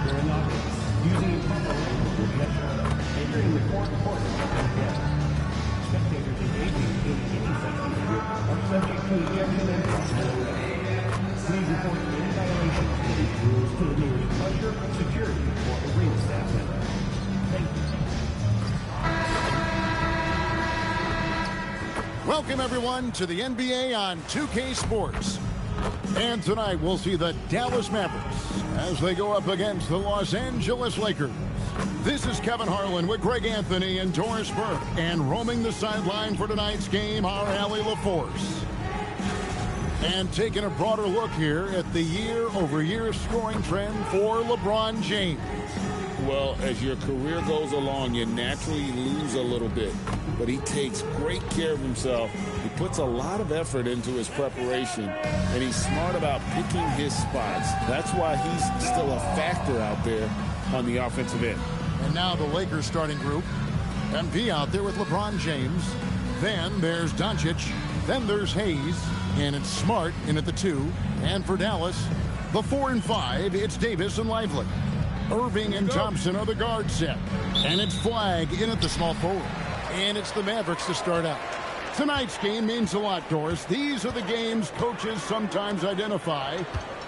their inaugurals. Using improper language will be entering the fourth quarter again. Spectators engaging in any such behavior are subject to ejection and possible. Please report any violations of these rules to the nearest usher, security, or arena staff member. Thank you. Welcome, everyone, to the NBA on 2K Sports. And tonight we'll see the Dallas Mavericks as they go up against the Los Angeles Lakers. This is Kevin Harlan with Greg Anthony and Doris Burke. And roaming the sideline for tonight's game, our Allie LaForce. And taking a broader look here at the year-over-year scoring trend for LeBron James. Well, as your career goes along, you naturally lose a little bit. But he takes great care of himself. He puts a lot of effort into his preparation, and he's smart about picking his spots. That's why he's still a factor out there on the offensive end. And now the Lakers starting group. MP out there with LeBron James. Then there's Doncic. Then there's Hayes. And it's Smart in at the 2. And for Dallas, the 4 and 5, it's Davis and Lively. Irving and Thompson are the guard set. And it's Flagg in at the small forward. And it's the Mavericks to start out. Tonight's game means a lot, Doris. These are the games coaches sometimes identify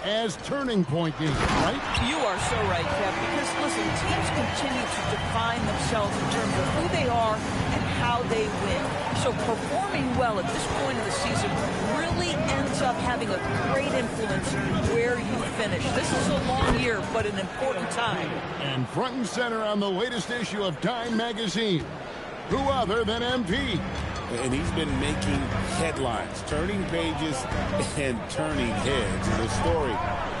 as turning point games, right? You are so right, Kev, because, listen, teams continue to define themselves in terms of who they are and how they win. So performing well at this point in the season really ends up having a great influence where you finish. This is a long year, but an important time. And front and center on the latest issue of Time magazine, who other than MP? And he's been making headlines, turning pages and turning heads. And the story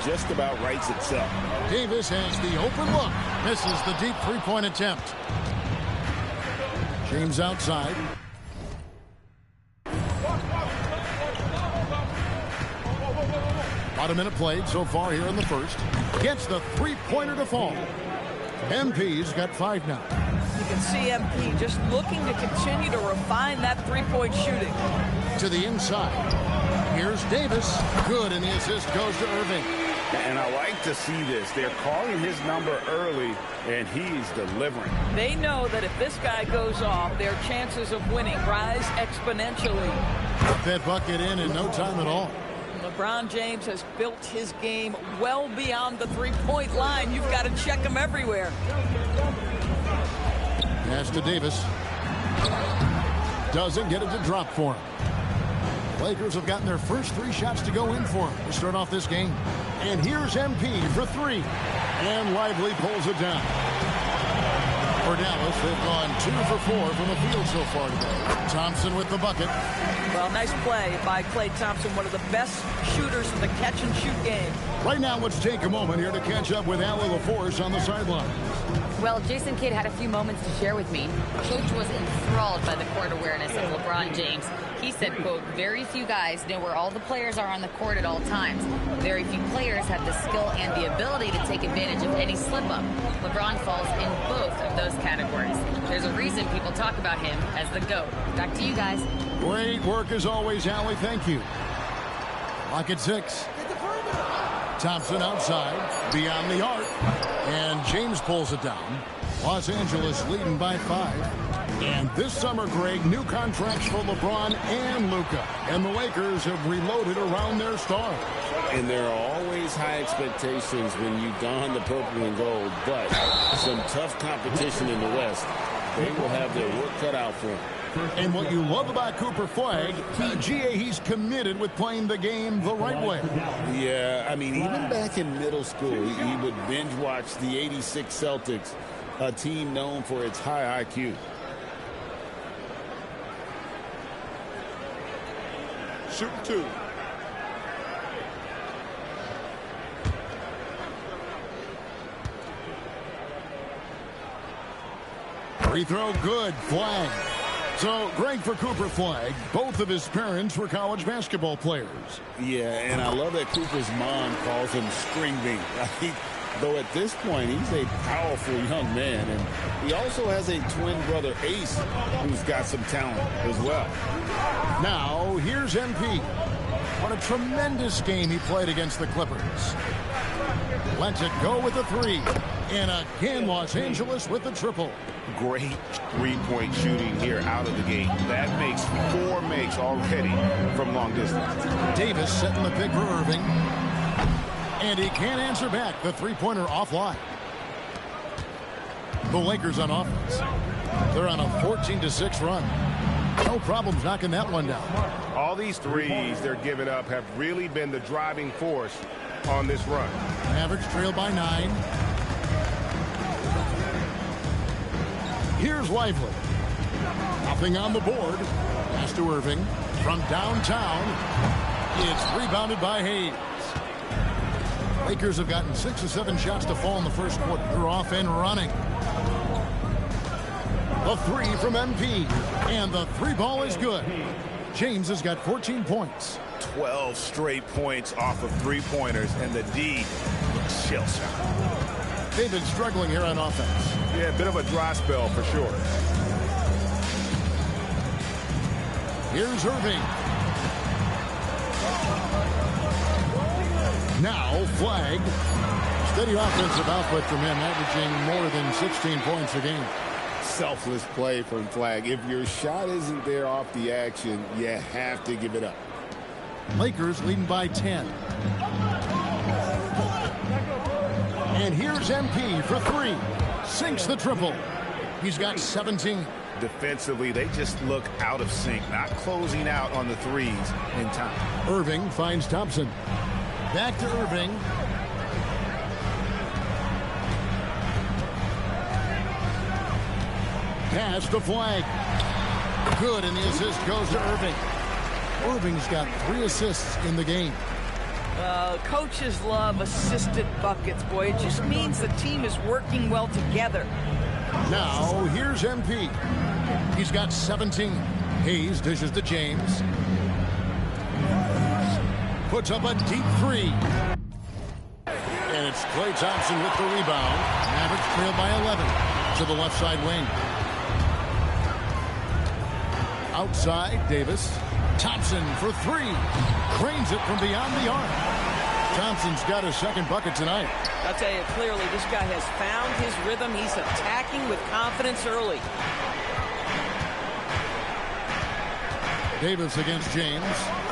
just about writes itself. Davis has the open look. Misses the deep three-point attempt. James outside. About a minute played so far here in the first. Gets the three-pointer to fall. MP's got 5 now. You can see MP just looking to continue to refine that three-point shooting. To the inside. Here's Davis. Good, and the assist goes to Irving. And I like to see this. They're calling his number early, and he's delivering. They know that if this guy goes off, their chances of winning rise exponentially. Put that bucket in no time at all. LeBron James has built his game well beyond the three-point line. You've got to check him everywhere. Pass to Davis. Doesn't get it to drop for him. Lakers have gotten their first 3 shots to go in for him to start off this game. And here's MP for 3. And Lively pulls it down. For Dallas, they've gone 2 for 4 from the field so far today. Thompson with the bucket. Well, nice play by Klay Thompson, one of the best shooters in the catch-and-shoot game. Right now, let's take a moment here to catch up with Allie LaForce on the sideline. Well, Jason Kidd had a few moments to share with me. Coach was enthralled by the court awareness of LeBron James. He said, quote, very few guys know where all the players are on the court at all times. Very few players have the skill and the ability to take advantage of any slip-up. LeBron falls in both of those categories. There's a reason people talk about him as the GOAT. Back to you guys. Great work as always, Allie. Thank you. Lock at 6. Thompson outside, beyond the arc. And James pulls it down. Los Angeles leading by 5. And this summer, Greg, new contracts for LeBron and Luka. And the Lakers have reloaded around their stars. And there are always high expectations when you don the purple and gold. But some tough competition in the West. They will have their work cut out for them. And what you love about Cooper Flagg, GA, he's committed with playing the game the right way. Yeah, I mean, even back in middle school, he would binge watch the '86 Celtics, a team known for its high IQ. Shoot 2. Free throw good, Flagg. So, Greg, for Cooper Flagg, both of his parents were college basketball players. Yeah, and I love that Cooper's mom calls him String Bean. Right? Though at this point, he's a powerful young man. And he also has a twin brother, Ace, who's got some talent as well. Now, here's MP. What a tremendous game he played against the Clippers. Lets it go with the three. And again, Los Angeles with the triple. Great three-point shooting here out of the gate. That makes 4 makes already from long distance. Davis setting the pick for Irving. And he can't answer back. The three-pointer offline. The Lakers on offense. They're on a 14-6 run. No problems knocking that one down. All these threes they're giving up have really been the driving force on this run. Mavericks trail by 9. Here's Lively. Nothing on the board. Pass to Irving. From downtown, it's rebounded by Hayes. Lakers have gotten 6 or 7 shots to fall in the first quarter. They're off and running. The three from MP. And the three ball is good. James has got 14 points. 12 straight points off of three-pointers, and the D looks shell-shocked. They've been struggling here on offense. Yeah, a bit of a dry spell for sure. Here's Irving. Now flagged. Steady offensive output from him, averaging more than 16 points a game. Selfless play from Flag. If your shot isn't there off the action, you have to give it up. Lakers leading by 10. And here's MP for 3. Sinks the triple. He's got 17. Defensively, they just look out of sync, not closing out on the threes in time. Irving finds Thompson. Back to Irving. Pass to Flag. Good, and the assist goes to Irving. Irving's got 3 assists in the game. Coaches love assisted buckets, boy. It just means the team is working well together. Now, here's MP. He's got 17. Hayes dishes to James. Puts up a deep 3. And it's Klay Thompson with the rebound. Mavericks trail by 11 to the left side wing. Outside, Davis. Thompson for 3. Cranes it from beyond the arc. Thompson's got his second bucket tonight. I'll tell you clearly, this guy has found his rhythm. He's attacking with confidence early. Davis against James.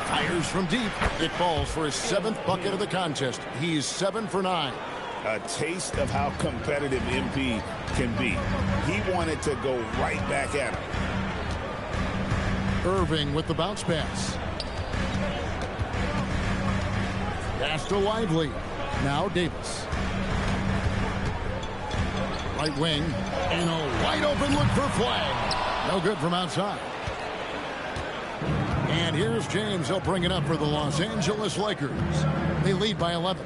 Fires from deep. It falls for his 7th bucket of the contest. He's 7 for 9. A taste of how competitive MP can be. He wanted to go right back at him. Irving with the bounce pass. Pass to Lively. Now Davis. Right wing. And a wide open look for Flag. No good from outside. And here's James. He'll bring it up for the Los Angeles Lakers. They lead by 11.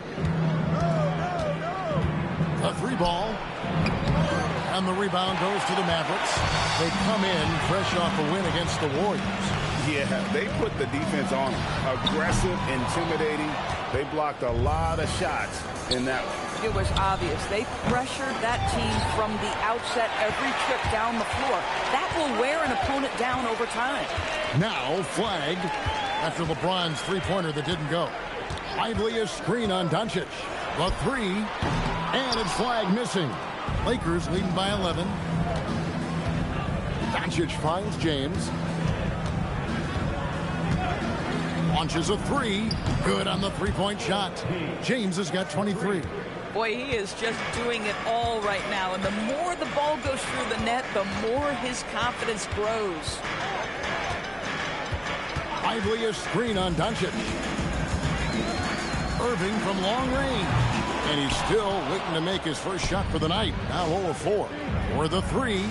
A 3 ball. And the rebound goes to the Mavericks. They come in fresh off a win against the Warriors. Yeah, they put the defense on them. Aggressive, intimidating. They blocked a lot of shots in that one. It was obvious. They pressured that team from the outset every trip down the floor. That will wear an opponent down over time. Now flagged after LeBron's three-pointer that didn't go. Lively a screen on Doncic. The 3. And it's flag missing. Lakers leading by 11. Doncic finds James. Launches a 3. Good on the three-point shot. James has got 23. Boy, he is just doing it all right now. And the more the ball goes through the net, the more his confidence grows. Lively a screen on Doncic. Irving from long range. And he's still waiting to make his first shot for the night. Now 0 of 4. For the 3.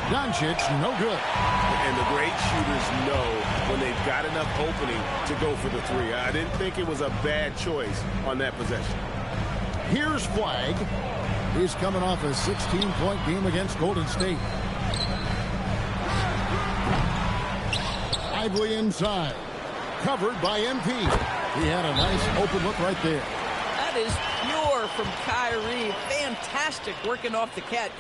Doncic, no good. And the great shooters know when they've got enough opening to go for the 3. I didn't think it was a bad choice on that possession. Here's Flag. He's coming off a 16-point game against Golden State. Lively inside. Covered by MP. He had a nice open look right there. That is pure from Kyrie. Fantastic working off the catch.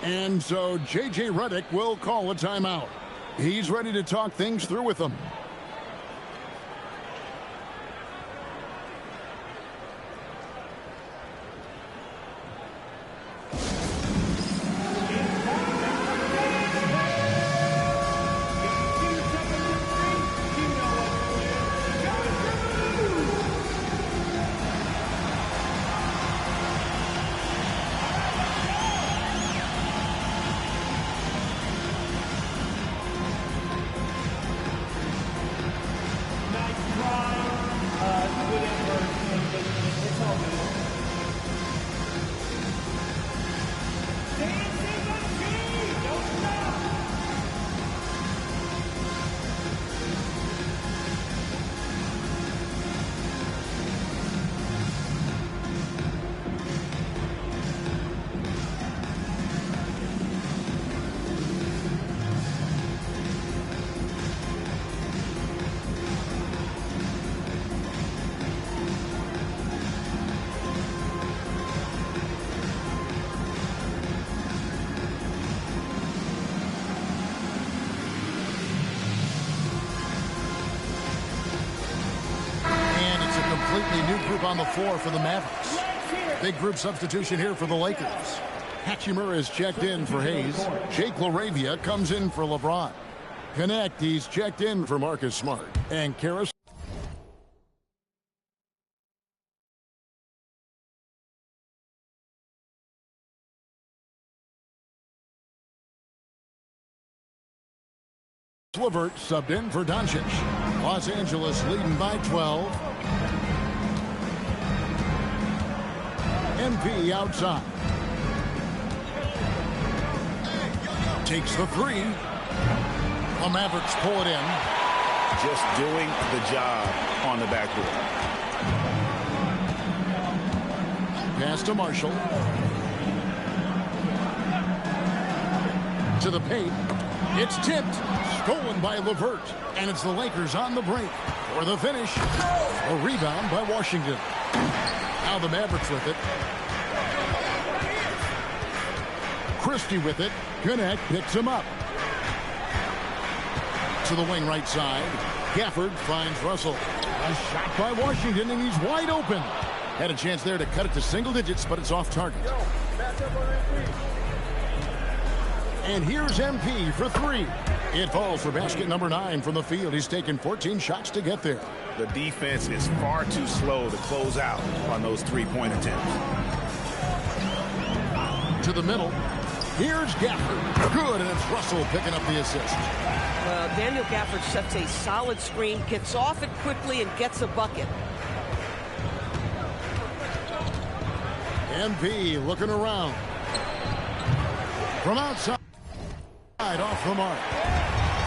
And so J.J. Redick will call a timeout. He's ready to talk things through with them. on the floor for the Mavericks. Big group substitution here for the Lakers. Hachimura is checked in for Hayes. Jake LaRavia comes in for LeBron. Connect, he's checked in for Marcus Smart. And Karis LeVert subbed in for Doncic. Los Angeles leading by 12. MP outside. Takes the three. The Mavericks pull it in. Just doing the job on the backboard. Pass to Marshall. To the paint. It's tipped. Stolen by LeVert. And it's the Lakers on the break for the finish. A rebound by Washington. Now the Mavericks with it. Christie with it. Connect picks him up. To the wing right side. Gafford finds Russell. A shot by Washington, and he's wide open. Had a chance there to cut it to single digits, but it's off target. And here's MP for three. It falls for basket number 9 from the field. He's taken 14 shots to get there. The defense is far too slow to close out on those three-point attempts. To the middle. Here's Gafford. Good, and it's Russell picking up the assist. Well, Daniel Gafford sets a solid screen, gets off it quickly, and gets a bucket. MP looking around. From outside, off the mark.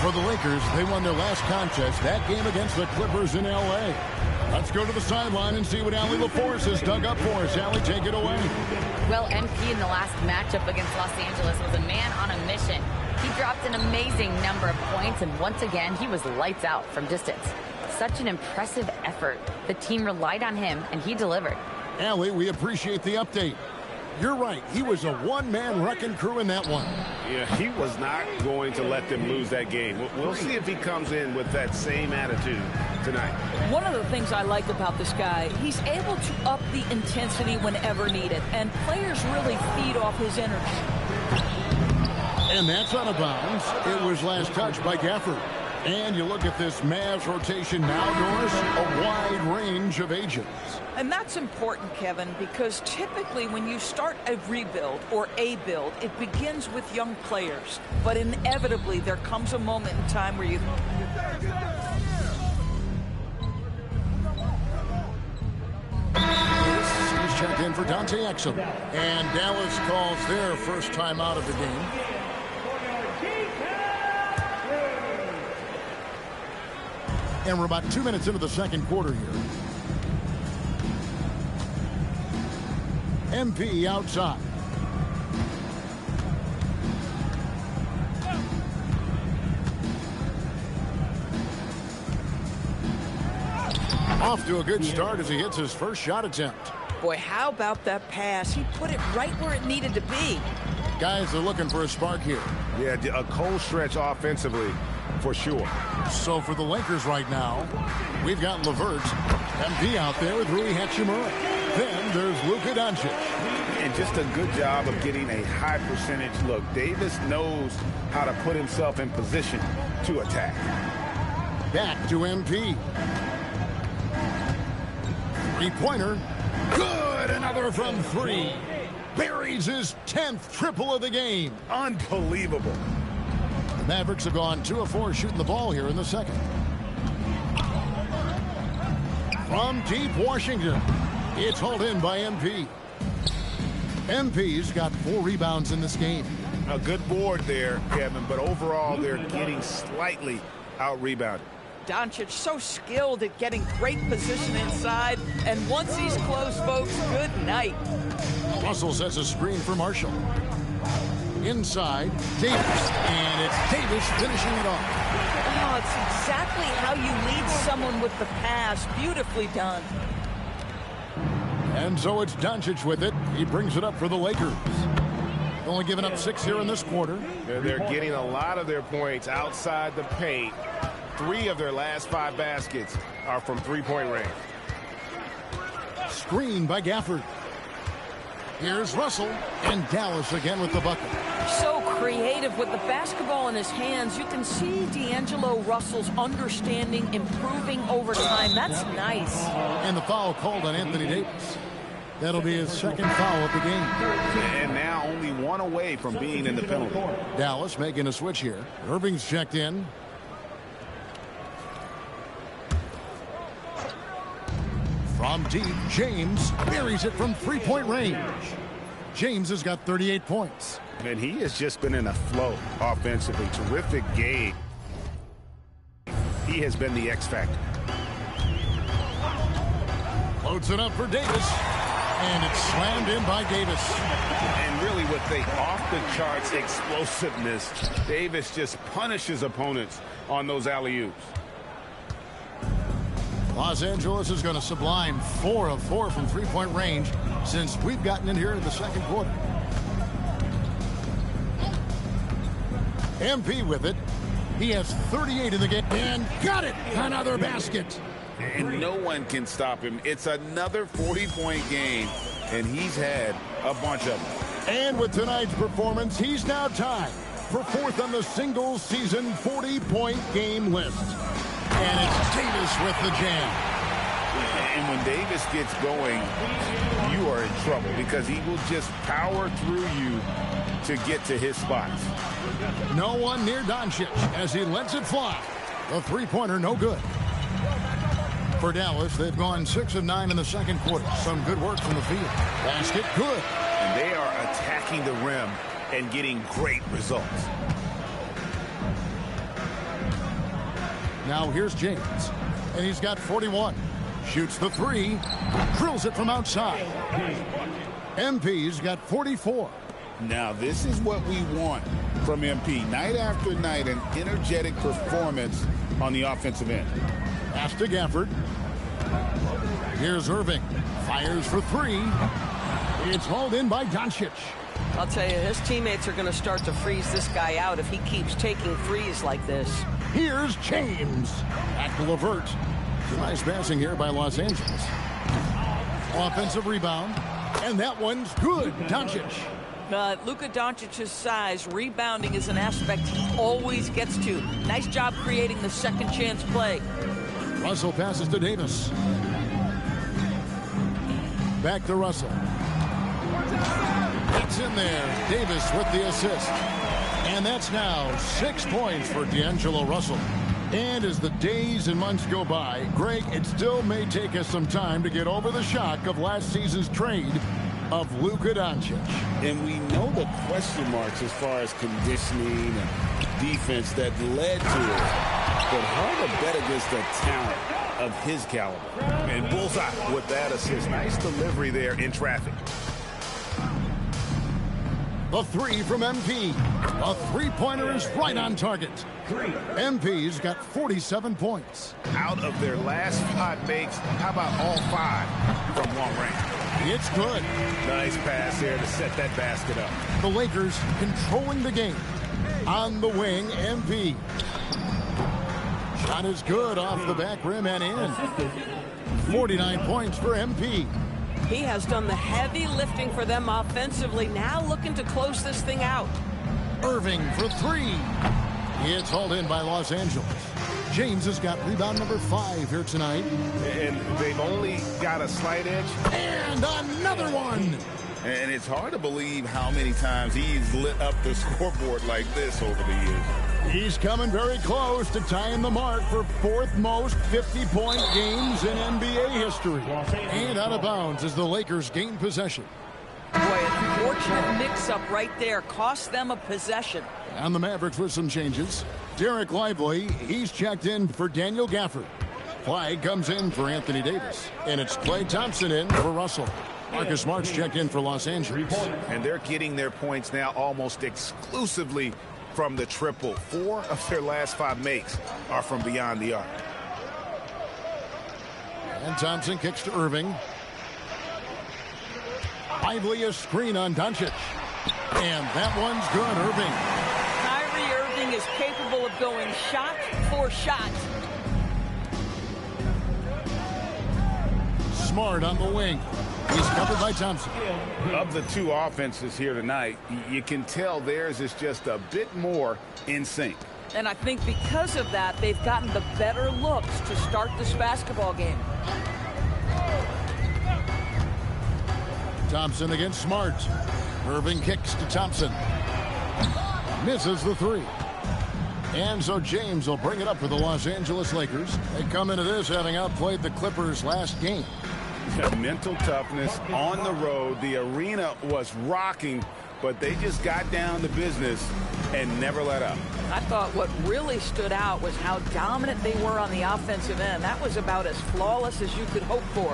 For the Lakers, they won their last contest, that game against the Clippers in L.A. Let's go to the sideline and see what Allie LaForce has dug up for us. Allie, take it away. Well, MP in the last matchup against Los Angeles was a man on a mission. He dropped an amazing number of points, and once again, he was lights out from distance. Such an impressive effort. The team relied on him, and he delivered. Allie, we appreciate the update. You're right. He was a one-man wrecking crew in that one. Yeah, he was not going to let them lose that game. We'll see if he comes in with that same attitude tonight. One of the things I like about this guy, he's able to up the intensity whenever needed, and players really feed off his energy. And that's out of bounds. It was last touched by Gafford. And you look at this Mavs rotation now, Norris, a wide range of agents. And that's important, Kevin, because typically when you start a rebuild or a build, it begins with young players. But inevitably, there comes a moment in time where you... He's checked in for Dante Exum. And Dallas calls their first time out of the game. And we're about 2 minutes into the second quarter here. MP outside. Off to a good start as he hits his first shot attempt. Boy, how about that pass? He put it right where it needed to be. Guys are looking for a spark here. Yeah, a cold stretch offensively, for sure. So for the Lakers right now, we've got LeVert, MP out there with Rui Hachimura. Then there's Luka Doncic. And just a good job of getting a high percentage look. Davis knows how to put himself in position to attack. Back to MP. Three-pointer. Good! Another from three. Buries his 10th triple of the game. Unbelievable. The Mavericks have gone 2 of 4 shooting the ball here in the second. From deep Washington, it's hauled in by MP. MP's got 4 rebounds in this game. A good board there, Kevin, but overall they're getting slightly out-rebounded. Doncic so skilled at getting great position inside, and once he's close, folks, good night. Russell sets a screen for Marshall. Inside, Davis, and it's Davis finishing it off. Oh, it's exactly how you lead someone with the pass. Beautifully done. And so it's Doncic with it. He brings it up for the Lakers. Only giving up 6 here in this quarter. They're getting a lot of their points outside the paint. 3 of their last 5 baskets are from three-point range. screen by Gafford. Here's Russell, and Dallas again with the bucket. So creative with the basketball in his hands. You can see D'Angelo Russell's understanding improving over time. That's nice. And the foul called on Anthony Davis. That'll be his second foul of the game. And now only one away from being in the penalty. Dallas making a switch here. Irving's checked in. From deep, James buries it from three-point range. James has got 38 points. And he has just been in a flow offensively. Terrific game. He has been the X factor. Loads it up for Davis. And it's slammed in by Davis. And really with the off-the-charts explosiveness, Davis just punishes opponents on those alley-oops. Los Angeles is going to sublime 4 of 4 from three-point range since we've gotten in here in the second quarter. MP with it. He has 38 in the game and got it. Another basket. And no one can stop him. It's another 40-point game, and he's had a bunch of them. And with tonight's performance, he's now tied for 4th on the single season 40-point game list. And it's Davis with the jam. And when Davis gets going, you are in trouble because he will just power through you to get to his spots. No one near Doncic as he lets it fly. The three-pointer no good. For Dallas, they've gone 6 of 9 in the second quarter. Some good work from the field. Basket good. And they are attacking the rim and getting great results. Now here's James, and he's got 41. Shoots the three, drills it from outside. MP's got 44. Now, this is what we want from MP. Night after night, an energetic performance on the offensive end. Pass to Gafford. Here's Irving. Fires for three. It's hauled in by Doncic. I'll tell you, his teammates are going to start to freeze this guy out if he keeps taking threes like this. Here's James. Back to LeVert. Nice passing here by Los Angeles. Offensive rebound. And that one's good. Doncic. Luka Doncic's size, rebounding is an aspect he always gets to. Nice job creating the second chance play. Russell passes to Davis. Back to Russell. It's in there. Davis with the assist. And that's now 6 points for D'Angelo Russell. And as the days and months go by, Greg, it still may take us some time to get over the shock of last season's trade of Luka Doncic. And we know the question marks as far as conditioning and defense that led to it. But hard to bet against the talent of his caliber. And bullseye with that assist. Nice delivery there in traffic. The three from MP. A three-pointer is right on target. MP's got 47 points. Out of their last 5 makes, how about all 5 from long range? It's good. Nice pass there to set that basket up. The Lakers controlling the game. On the wing, MP. Shot is good off the back rim and in. 49 points for MP. He has done the heavy lifting for them offensively. Now looking to close this thing out. Irving for three. It's hauled in by Los Angeles. James has got rebound number 5 here tonight. And they've only got a slight edge. And another one. And it's hard to believe how many times he's lit up the scoreboard like this over the years. He's coming very close to tying the mark for 4th most 50-point games in NBA history. And out of bounds as the Lakers gain possession. Boy, a fortunate mix-up right there. Cost them a possession. And the Mavericks with some changes. Derek Lively, he's checked in for Daniel Gafford. Clyde comes in for Anthony Davis. And it's Klay Thompson in for Russell. Marcus Smart's checked in for Los Angeles. And they're getting their points now almost exclusively from the triple. 4 of their last 5 makes are from beyond the arc. And Thompson kicks to Irving. Lively a screen on Doncic. And that one's good, Irving. Kyrie Irving is capable of going shot for shot. Smart on the wing. He's covered by Thompson. Of the two offenses here tonight, you can tell theirs is just a bit more in sync. And I think because of that, they've gotten the better looks to start this basketball game. Thompson against Smart. Irving kicks to Thompson. Misses the three. And so James will bring it up for the Los Angeles Lakers. They come into this having outplayed the Clippers last game. Mental toughness on the road. The arena was rocking, but they just got down to business and never let up. I thought what really stood out was how dominant they were on the offensive end. That was about as flawless as you could hope for.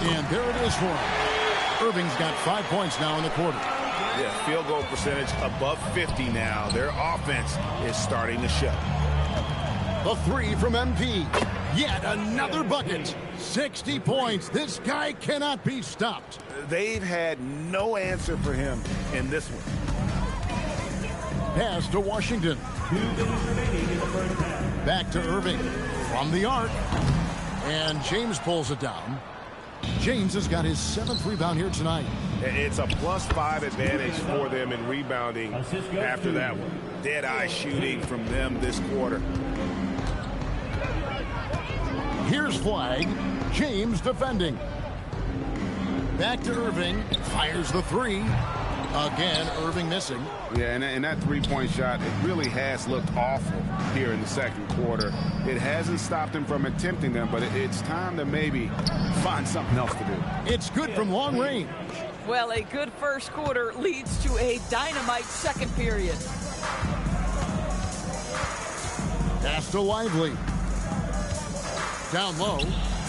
And there it is for him. Irving's got 5 points now in the quarter. Yeah, field goal percentage above 50 now. Their offense is starting to show. The three from MP. Yet another bucket. 60 points. This guy cannot be stopped. They've had no answer for him in this one. Pass to Washington. Back to Irving. From the arc. And James pulls it down. James has got his 7th rebound here tonight. It's a +5 advantage for them in rebounding after that one. Dead-eye shooting from them this quarter. Here's flag. James defending. Back to Irving. Fires the three. Again, Irving missing. Yeah, and that three-point shot, it really has looked awful here in the second quarter. It hasn't stopped him from attempting them, but it's time to maybe find something else to do. It's good from long range. Well, a good first quarter leads to a dynamite second period. Pass to Lively. Down low.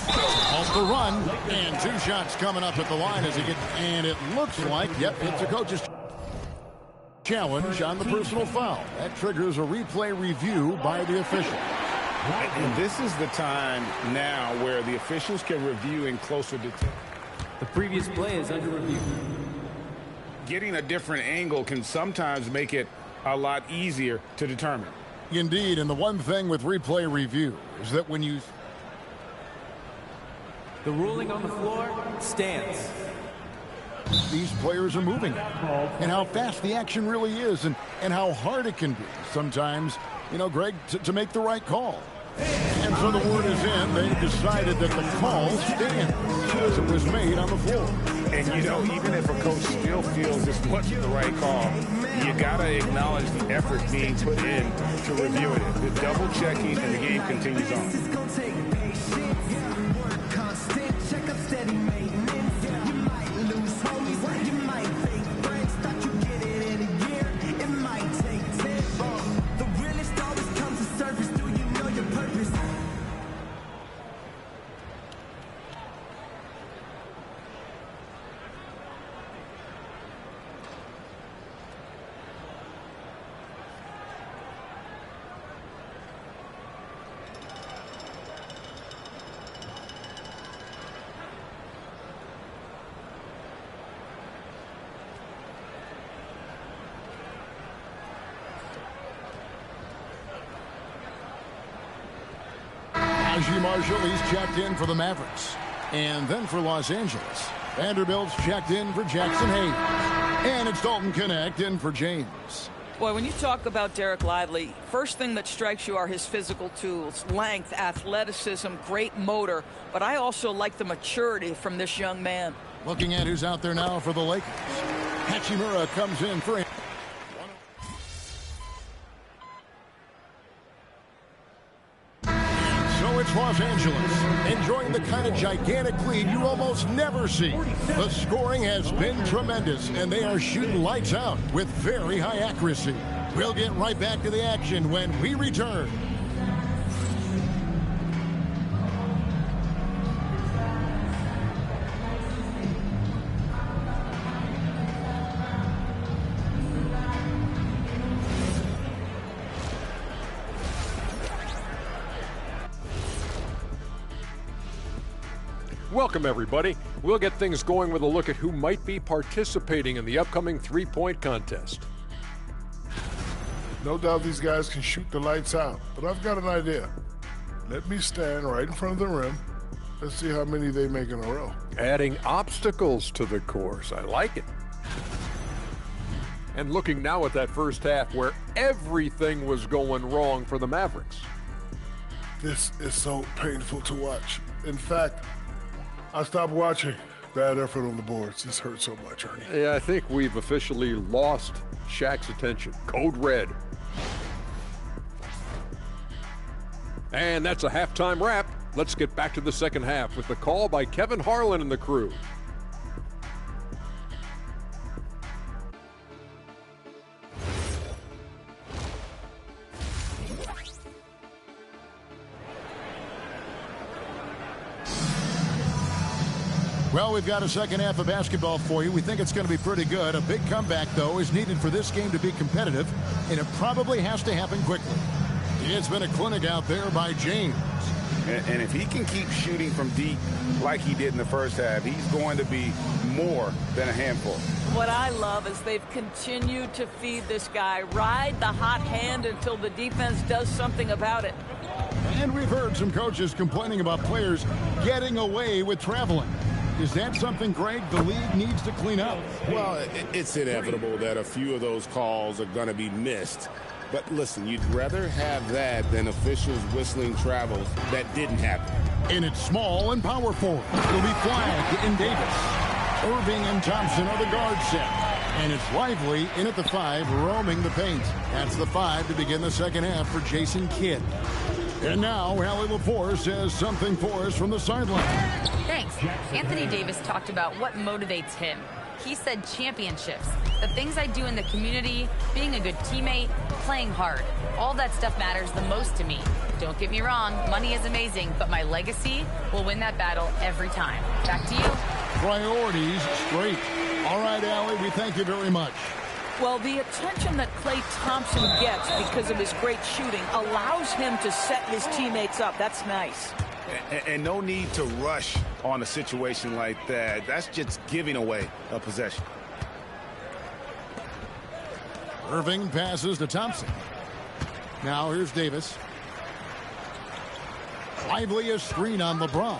Off the run. And 2 shots coming up at the line as he gets. And it looks like, yep, it's a coach's challenge on the personal foul. That triggers a replay review by the official. And this is the time now where the officials can review in closer detail. The previous play is under review. Getting a different angle can sometimes make it a lot easier to determine. Indeed, and the one thing with replay review is that when you... The ruling on the floor stands. These players are moving and how fast the action really is and how hard it can be sometimes, you know, Greg, to make the right call. And so the word is in. They decided that the call stands as it was made on the floor. And, you know, even if a coach still feels this wasn't the right call, you got to acknowledge the effort being put in to reviewing it. The double checking and the game continues on. Marshall, he's checked in for the Mavericks. And then for Los Angeles, Vanderbilt's checked in for Jackson Hayes. And it's Dalton Connect in for James. Boy, when you talk about Derek Lively, first thing that strikes you are his physical tools, length, athleticism, great motor. But I also like the maturity from this young man. Looking at who's out there now for the Lakers. Hachimura comes in for him. Los Angeles enjoying the kind of gigantic lead you almost never see. The scoring has been tremendous, and they are shooting lights out with very high accuracy. We'll get right back to the action when we return. Welcome, everybody. We'll get things going with a look at who might be participating in the upcoming three-point contest. No doubt these guys can shoot the lights out, but I've got an idea. Let me stand right in front of the rim, Let's see how many they make in a row. Adding obstacles to the course. I like it. And looking now at that first half where everything was going wrong for the Mavericks. This is so painful to watch. In fact, I stopped watching. Bad effort on the boards. This hurts so much, Ernie. Yeah, I think we've officially lost Shaq's attention. Code red. And that's a halftime wrap. Let's get back to the second half with the call by Kevin Harlan and the crew. Well, we've got a second half of basketball for you. We think it's going to be pretty good. A big comeback, though, is needed for this game to be competitive, and it probably has to happen quickly. It's been a clinic out there by James. And if he can keep shooting from deep like he did in the first half, he's going to be more than a handful. What I love is they've continued to feed this guy, ride the hot hand until the defense does something about it. And we've heard some coaches complaining about players getting away with traveling. Is that something, Greg, the league needs to clean up? Well, it's inevitable that a few of those calls are going to be missed. But listen, you'd rather have that than officials whistling travels that didn't happen. And it's small and power forward. It'll be flagged in Davis. Irving and Thompson are the guard set. And it's Lively in at the 5, roaming the paint. That's the 5 to begin the second half for Jason Kidd. And now, Allie Lepore says something for us from the sideline. Thanks. Anthony Davis talked about what motivates him. He said championships, the things I do in the community, being a good teammate, playing hard. All that stuff matters the most to me. Don't get me wrong, money is amazing, but my legacy will win that battle every time. Back to you. Priorities straight. All right, Allie, we thank you very much. Well, the attention that Klay Thompson gets because of his great shooting allows him to set his teammates up. That's nice. And no need to rush on a situation like that. That's just giving away a possession. Irving passes to Thompson. Now here's Davis. Lively a screen on LeBron.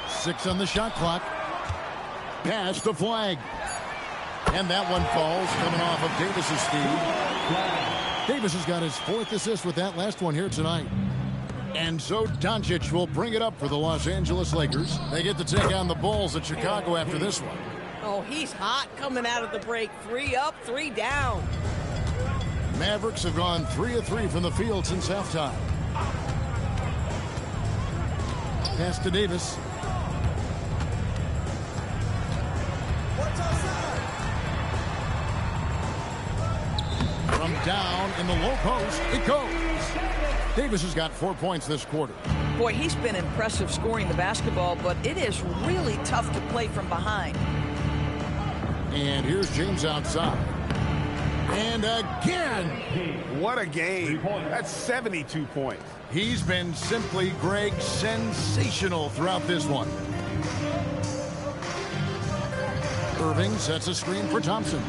6 on the shot clock. Pass to Flag. And that one falls, coming off of Davis's speed. Davis has got his 4th assist with that last one here tonight. And so Doncic will bring it up for the Los Angeles Lakers. They get to take on the Bulls at Chicago after this one. Oh, he's hot coming out of the break. 3 up, 3 down. Mavericks have gone 3 of 3 from the field since halftime. Pass to Davis. From down in the low post, it goes. Davis has got 4 points this quarter. Boy, he's been impressive scoring the basketball, but it is really tough to play from behind. And here's James outside. And again. What a game. That's 72 points. He's been simply, Greg, sensational throughout this one. Irving sets a screen for Thompson.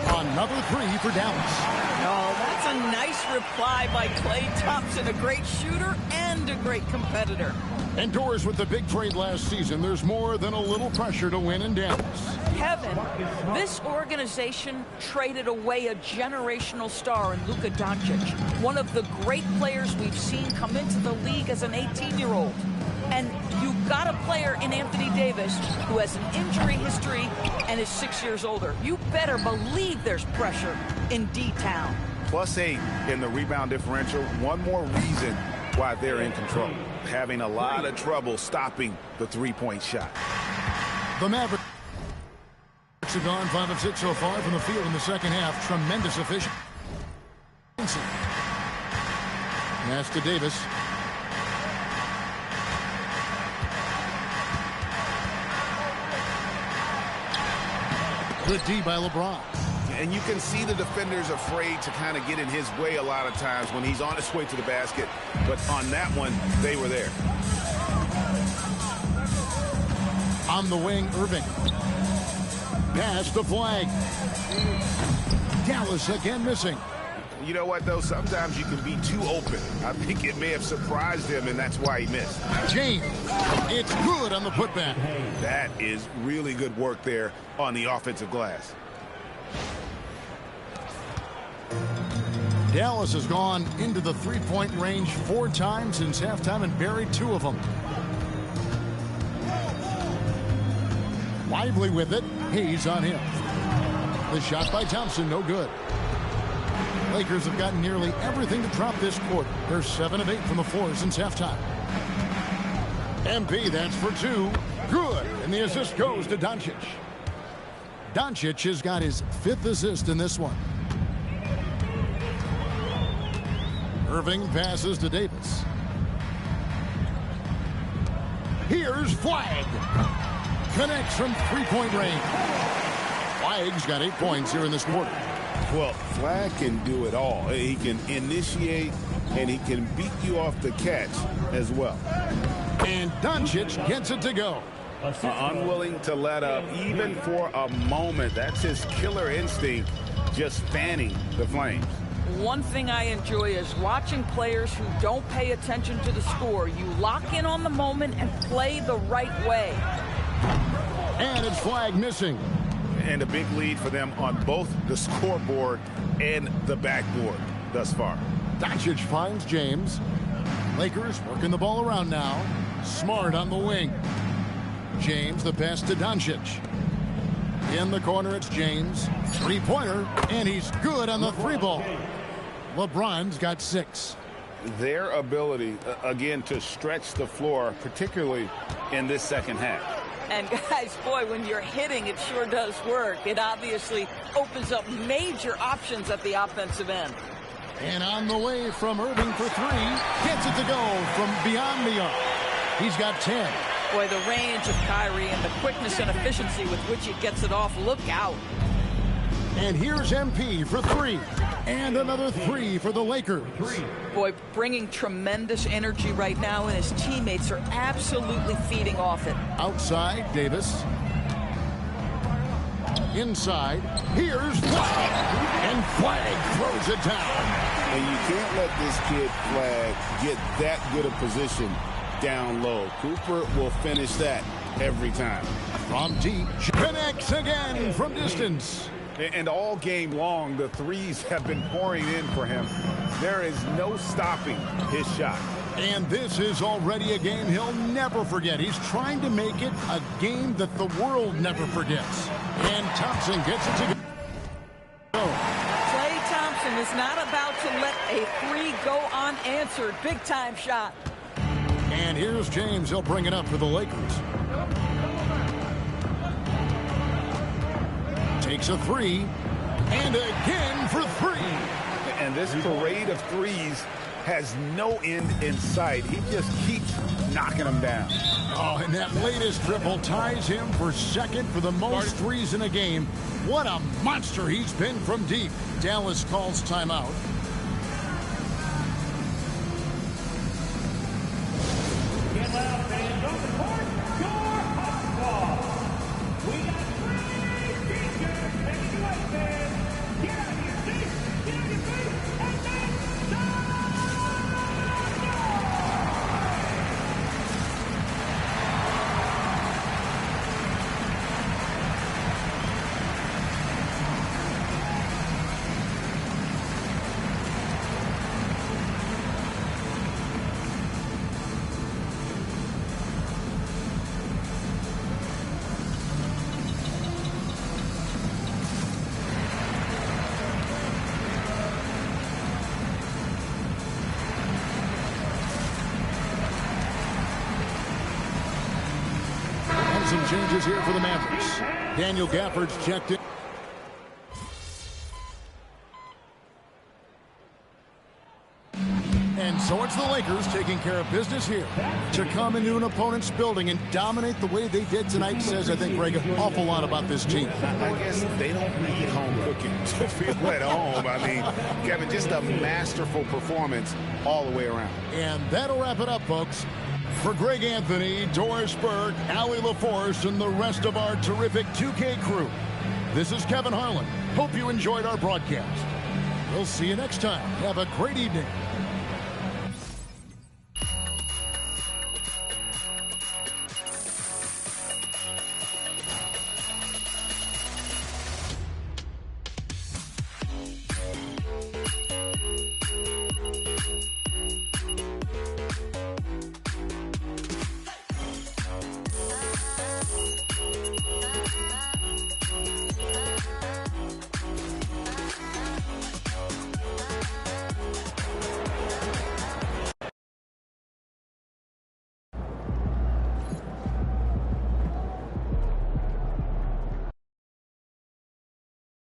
Another 3 for Dallas. Oh, that's a nice reply by Klay Thompson, a great shooter and a great competitor. Indoors with the big trade last season, there's more than a little pressure to win in Dallas. Kevin, this organization traded away a generational star in Luka Doncic, one of the great players we've seen come into the league as an 18-year-old. And you got a player in Anthony Davis who has an injury history and is 6 years older. You better believe there's pressure in D-Town. +8 in the rebound differential. One more reason why they're in control. Having a lot of trouble stopping the three-point shot. The Mavericks have gone 5 of 6 so far from the field in the second half. Tremendous efficiency. Pass to Davis. Good D by LeBron. And you can see the defenders afraid to kind of get in his way a lot of times when he's on his way to the basket. But on that one, they were there. On the wing, Irving. Pass to Flag. Dallas again missing. You know what, though? Sometimes you can be too open. I think it may have surprised him, and that's why he missed. James, it's good on the putback. That is really good work there on the offensive glass. Dallas has gone into the three-point range 4 times since halftime and buried 2 of them. Lively with it. Hayes on him. The shot by Thompson, no good. Lakers have gotten nearly everything to drop this quarter. They're 7 of 8 from the floor since halftime. MP, that's for 2. Good. And the assist goes to Doncic. Doncic has got his 5th assist in this one. Irving passes to Davis. Here's Flagg. Connects from three-point range. Flagg's got 8 points here in this quarter. Well, Flagg can do it all. He can initiate, and he can beat you off the catch as well. And Doncic gets it to go. Unwilling to let up, even for a moment. That's his killer instinct, just fanning the flames. One thing I enjoy is watching players who don't pay attention to the score. You lock in on the moment and play the right way. And it's Flagg missing. And a big lead for them on both the scoreboard and the backboard thus far. Doncic finds James. Lakers working the ball around now. Smart on the wing. James, the pass to Doncic. In the corner, it's James. Three-pointer, and he's good on the 3-ball. LeBron's got 6. Their ability, again, to stretch the floor, particularly in this second half. And guys, boy, when you're hitting, it sure does work. It obviously opens up major options at the offensive end. And on the way from Irving for 3. Gets it to go from beyond the arc. He's got 10. Boy, the range of Kyrie and the quickness and efficiency with which he gets it off. Look out. And here's MP for 3. And another 3 for the Lakers. Boy, bringing tremendous energy right now, and his teammates are absolutely feeding off it. Outside, Davis. Inside, here's Flagg. And Flagg throws it down. And you can't let this kid, Flagg, get that good a position down low. Cooper will finish that every time. From deep, connects again from distance. And all game long, the threes have been pouring in for him. There is no stopping his shot. And this is already a game he'll never forget. He's trying to make it a game that the world never forgets. And Thompson gets it to go. Klay Thompson is not about to let a 3 go unanswered. Big-time shot. And here's James. He'll bring it up for the Lakers. Takes a 3. And again for 3. And this parade of threes has no end in sight. He just keeps knocking them down. Oh, and that latest triple ties him for second for the most threes in a game. What a monster he's been from deep. Dallas calls timeout. Get loud, fans. On the court, your hot ball. We got 3 teachers making you wait, fans. Get out of your seats, get on your feet, and then start! Some changes here for the Mavericks. Daniel Gafford's checked in. And so it's the Lakers taking care of business here. To come into an opponent's building and dominate the way they did tonight says, I think, Greg, an awful lot about this team. I guess they don't need home cooking to feel at home. I mean, Kevin, just a masterful performance all the way around. And that'll wrap it up, folks. For Greg Anthony, Doris Burke, Allie LaForce, and the rest of our terrific 2K crew, this is Kevin Harlan. Hope you enjoyed our broadcast. We'll see you next time. Have a great evening.